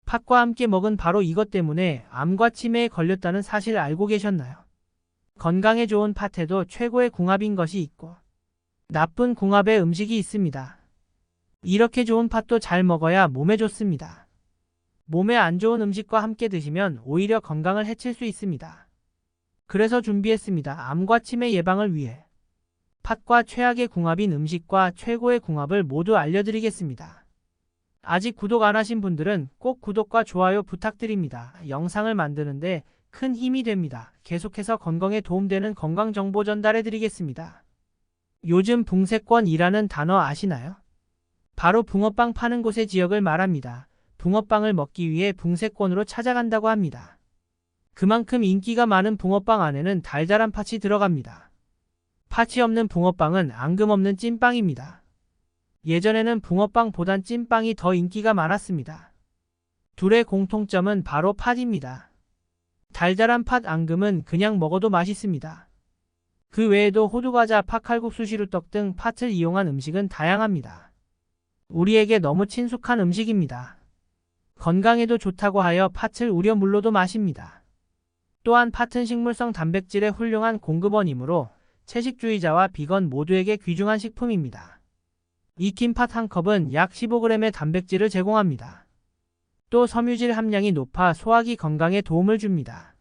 팥과 함께 먹은 바로 이것 때문에 암과 치매에 걸렸다는 사실 알고 계셨나요? 건강에 좋은 팥에도 최고의 궁합인 것이 있고 나쁜 궁합의 음식이 있습니다. 이렇게 좋은 팥도 잘 먹어야 몸에 좋습니다. 몸에 안 좋은 음식과 함께 드시면 오히려 건강을 해칠 수 있습니다. 그래서 준비했습니다. 암과 치매 예방을 위해 팥과 최악의 궁합인 음식과 최고의 궁합을 모두 알려드리겠습니다. 아직 구독 안 하신 분들은 꼭 구독과 좋아요 부탁드립니다. 영상을 만드는데 큰 힘이 됩니다. 계속해서 건강에 도움되는 건강 정보 전달해 드리겠습니다. 요즘 붕세권이라는 단어 아시나요? 바로 붕어빵 파는 곳의 지역을 말합니다. 붕어빵을 먹기 위해 붕세권으로 찾아간다고 합니다. 그만큼 인기가 많은 붕어빵 안에는 달달한 팥이 들어갑니다. 팥이 없는 붕어빵은 앙금 없는 찐빵입니다. 예전에는 붕어빵보단 찐빵이 더 인기가 많았습니다. 둘의 공통점은 바로 팥입니다. 달달한 팥 앙금은 그냥 먹어도 맛있습니다. 그 외에도 호두과자, 팥칼국수, 시루떡 등 팥을 이용한 음식은 다양합니다. 우리에게 너무 친숙한 음식입니다. 건강에도 좋다고 하여 팥을 우려 물로도 마십니다. 또한 팥은 식물성 단백질의 훌륭한 공급원이므로 채식주의자와 비건 모두에게 귀중한 식품입니다. 익힌 팥 한 컵은 약 15g의 단백질을 제공합니다. 또 섬유질 함량이 높아 소화기 건강에 도움을 줍니다.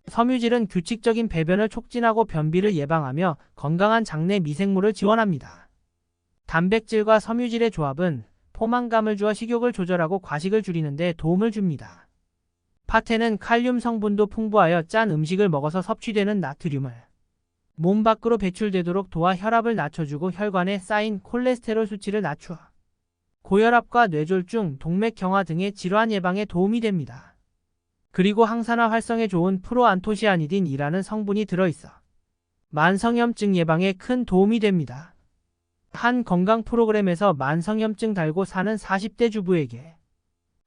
섬유질은 규칙적인 배변을 촉진하고 변비를 예방하며 건강한 장내 미생물을 지원합니다. 단백질과 섬유질의 조합은 포만감을 주어 식욕을 조절하고 과식을 줄이는 데 도움을 줍니다. 팥에는 칼륨 성분도 풍부하여 짠 음식을 먹어서 섭취되는 나트륨을 몸 밖으로 배출되도록 도와 혈압을 낮춰주고 혈관에 쌓인 콜레스테롤 수치를 낮추어 고혈압과 뇌졸중, 동맥경화 등의 질환 예방에 도움이 됩니다. 그리고 항산화 활성에 좋은 프로안토시아니딘이라는 성분이 들어있어 만성염증 예방에 큰 도움이 됩니다. 한 건강 프로그램에서 만성염증 달고 사는 40대 주부에게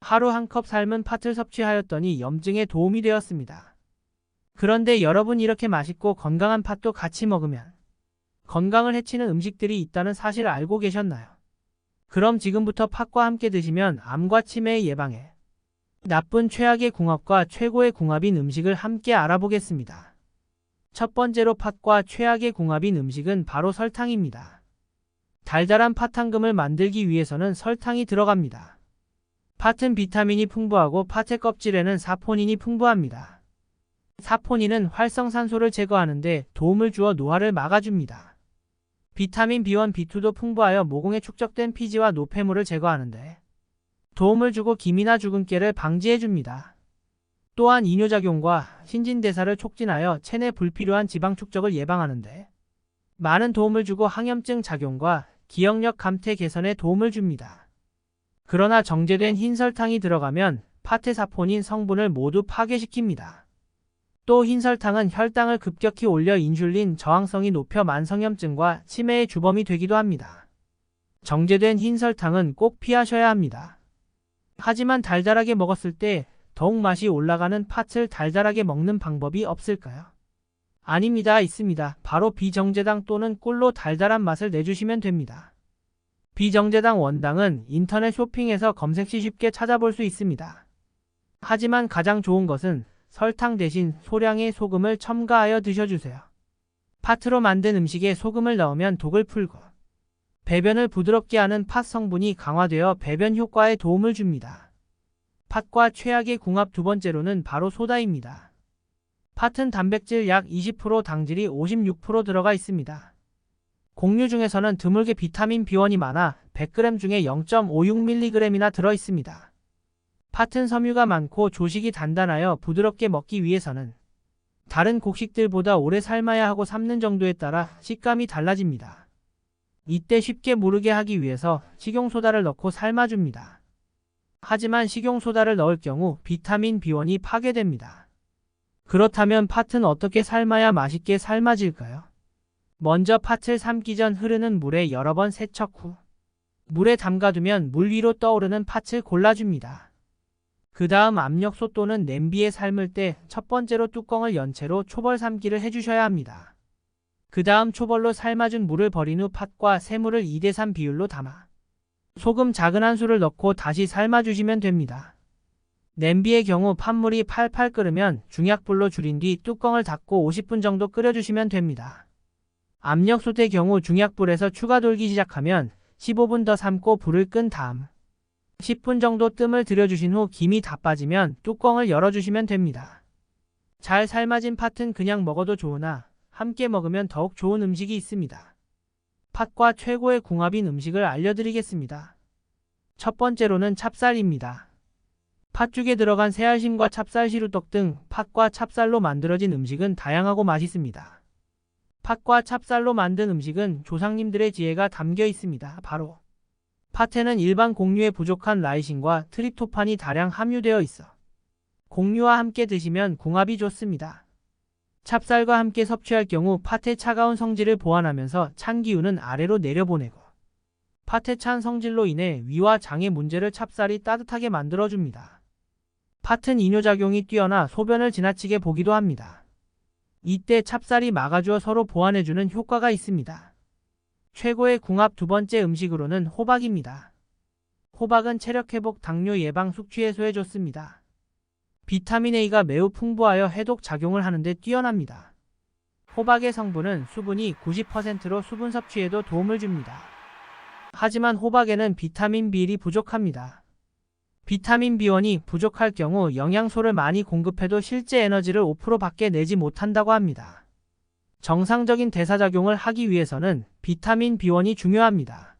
하루 한 컵 삶은 팥을 섭취하였더니 염증에 도움이 되었습니다. 그런데 여러분, 이렇게 맛있고 건강한 팥도 같이 먹으면 건강을 해치는 음식들이 있다는 사실 알고 계셨나요? 그럼 지금부터 팥과 함께 드시면 암과 치매 예방에 나쁜 최악의 궁합과 최고의 궁합인 음식을 함께 알아보겠습니다. 첫 번째로 팥과 최악의 궁합인 음식은 바로 설탕입니다. 달달한 팥앙금을 만들기 위해서는 설탕이 들어갑니다. 팥은 비타민이 풍부하고 팥의 껍질에는 사포닌이 풍부합니다. 사포닌은 활성산소를 제거하는 데 도움을 주어 노화를 막아줍니다. 비타민 B1, B2도 풍부하여 모공에 축적된 피지와 노폐물을 제거하는 데 도움을 주고 기미나 주근깨를 방지해줍니다. 또한 이뇨작용과 신진대사를 촉진하여 체내 불필요한 지방 축적을 예방하는 데 많은 도움을 주고 항염증 작용과 기억력 감퇴 개선에 도움을 줍니다. 그러나 정제된 흰설탕이 들어가면 팥의 사포닌 성분을 모두 파괴시킵니다. 또 흰설탕은 혈당을 급격히 올려 인슐린 저항성이 높여 만성염증과 치매의 주범이 되기도 합니다. 정제된 흰설탕은 꼭 피하셔야 합니다. 하지만 달달하게 먹었을 때 더욱 맛이 올라가는 팥을 달달하게 먹는 방법이 없을까요? 아닙니다. 있습니다. 바로 비정제당 또는 꿀로 달달한 맛을 내주시면 됩니다. 비정제당 원당은 인터넷 쇼핑에서 검색 시 쉽게 찾아볼 수 있습니다. 하지만 가장 좋은 것은 설탕 대신 소량의 소금을 첨가하여 드셔주세요. 팥으로 만든 음식에 소금을 넣으면 독을 풀고 배변을 부드럽게 하는 팥 성분이 강화되어 배변 효과에 도움을 줍니다. 팥과 최악의 궁합 두 번째로는 바로 소다입니다. 팥은 단백질 약 20%, 당질이 56% 들어가 있습니다. 곡류 중에서는 드물게 비타민 B1이 많아 100g 중에 0.56mg이나 들어있습니다. 팥은 섬유가 많고 조식이 단단하여 부드럽게 먹기 위해서는 다른 곡식들보다 오래 삶아야 하고 삶는 정도에 따라 식감이 달라집니다. 이때 쉽게 무르게 하기 위해서 식용소다를 넣고 삶아줍니다. 하지만 식용소다를 넣을 경우 비타민 B1이 파괴됩니다. 그렇다면 팥은 어떻게 삶아야 맛있게 삶아질까요? 먼저 팥을 삶기 전 흐르는 물에 여러 번 세척 후 물에 담가두면 물 위로 떠오르는 팥을 골라줍니다. 그 다음 압력솥 또는 냄비에 삶을 때 첫 번째로 뚜껑을 연 채로 초벌 삶기를 해주셔야 합니다. 그 다음 초벌로 삶아준 물을 버린 후 팥과 새물을 2:3 비율로 담아 소금 작은 한 수를 넣고 다시 삶아주시면 됩니다. 냄비의 경우 팥물이 팔팔 끓으면 중약불로 줄인 뒤 뚜껑을 닫고 50분 정도 끓여주시면 됩니다. 압력솥의 경우 중약불에서 추가 돌기 시작하면 15분 더 삶고 불을 끈 다음 10분 정도 뜸을 들여주신 후 김이 다 빠지면 뚜껑을 열어주시면 됩니다. 잘 삶아진 팥은 그냥 먹어도 좋으나 함께 먹으면 더욱 좋은 음식이 있습니다. 팥과 최고의 궁합인 음식을 알려드리겠습니다. 첫 번째로는 찹쌀입니다. 팥죽에 들어간 새알심과 찹쌀 시루떡 등 팥과 찹쌀로 만들어진 음식은 다양하고 맛있습니다. 팥과 찹쌀로 만든 음식은 조상님들의 지혜가 담겨 있습니다. 바로 팥에는 일반 곡류에 부족한 라이신과 트립토판이 다량 함유되어 있어 곡류와 함께 드시면 궁합이 좋습니다. 찹쌀과 함께 섭취할 경우 팥의 차가운 성질을 보완하면서 찬 기운은 아래로 내려보내고 팥의 찬 성질로 인해 위와 장의 문제를 찹쌀이 따뜻하게 만들어줍니다. 팥은 이뇨작용이 뛰어나 소변을 지나치게 보기도 합니다. 이때 찹쌀이 막아주어 서로 보완해주는 효과가 있습니다. 최고의 궁합 두 번째 음식으로는 호박입니다. 호박은 체력회복, 당뇨 예방, 숙취 해소에 좋습니다. 비타민 A가 매우 풍부하여 해독 작용을 하는데 뛰어납니다. 호박의 성분은 수분이 90%로 수분 섭취에도 도움을 줍니다. 하지만 호박에는 비타민 B1이 부족합니다. 비타민 B1이 부족할 경우 영양소를 많이 공급해도 실제 에너지를 5%밖에 내지 못한다고 합니다. 정상적인 대사작용을 하기 위해서는 비타민 B1이 중요합니다.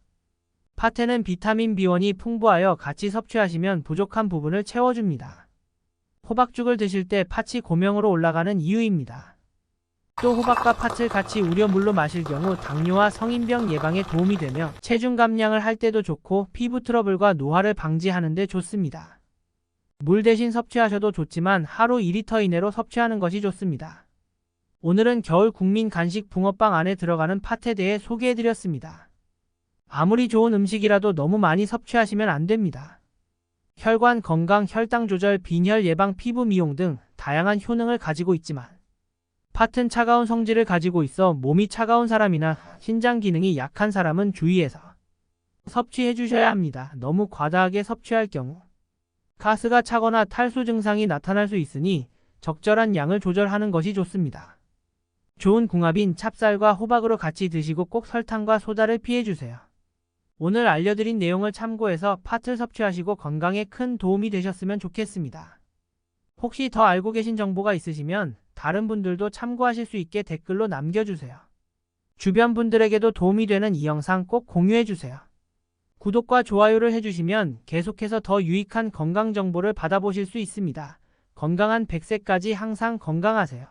팥에는 비타민 B1이 풍부하여 같이 섭취하시면 부족한 부분을 채워줍니다. 호박죽을 드실 때 팥이 고명으로 올라가는 이유입니다. 또 호박과 팥을 같이 우려 물로 마실 경우 당뇨와 성인병 예방에 도움이 되며 체중 감량을 할 때도 좋고 피부 트러블과 노화를 방지하는 데 좋습니다. 물 대신 섭취하셔도 좋지만 하루 2리터 이내로 섭취하는 것이 좋습니다. 오늘은 겨울 국민 간식 붕어빵 안에 들어가는 팥에 대해 소개해드렸습니다. 아무리 좋은 음식이라도 너무 많이 섭취하시면 안 됩니다. 혈관 건강, 혈당 조절, 빈혈 예방, 피부 미용 등 다양한 효능을 가지고 있지만 팥은 차가운 성질을 가지고 있어 몸이 차가운 사람이나 신장 기능이 약한 사람은 주의해서 섭취해 주셔야 합니다. 너무 과다하게 섭취할 경우 가스가 차거나 탈수 증상이 나타날 수 있으니 적절한 양을 조절하는 것이 좋습니다. 좋은 궁합인 찹쌀과 호박으로 같이 드시고 꼭 설탕과 소다를 피해주세요. 오늘 알려드린 내용을 참고해서 팥을 섭취하시고 건강에 큰 도움이 되셨으면 좋겠습니다. 혹시 더 알고 계신 정보가 있으시면 다른 분들도 참고하실 수 있게 댓글로 남겨주세요. 주변 분들에게도 도움이 되는 이 영상 꼭 공유해주세요. 구독과 좋아요를 해주시면 계속해서 더 유익한 건강 정보를 받아보실 수 있습니다. 건강한 100세까지 항상 건강하세요.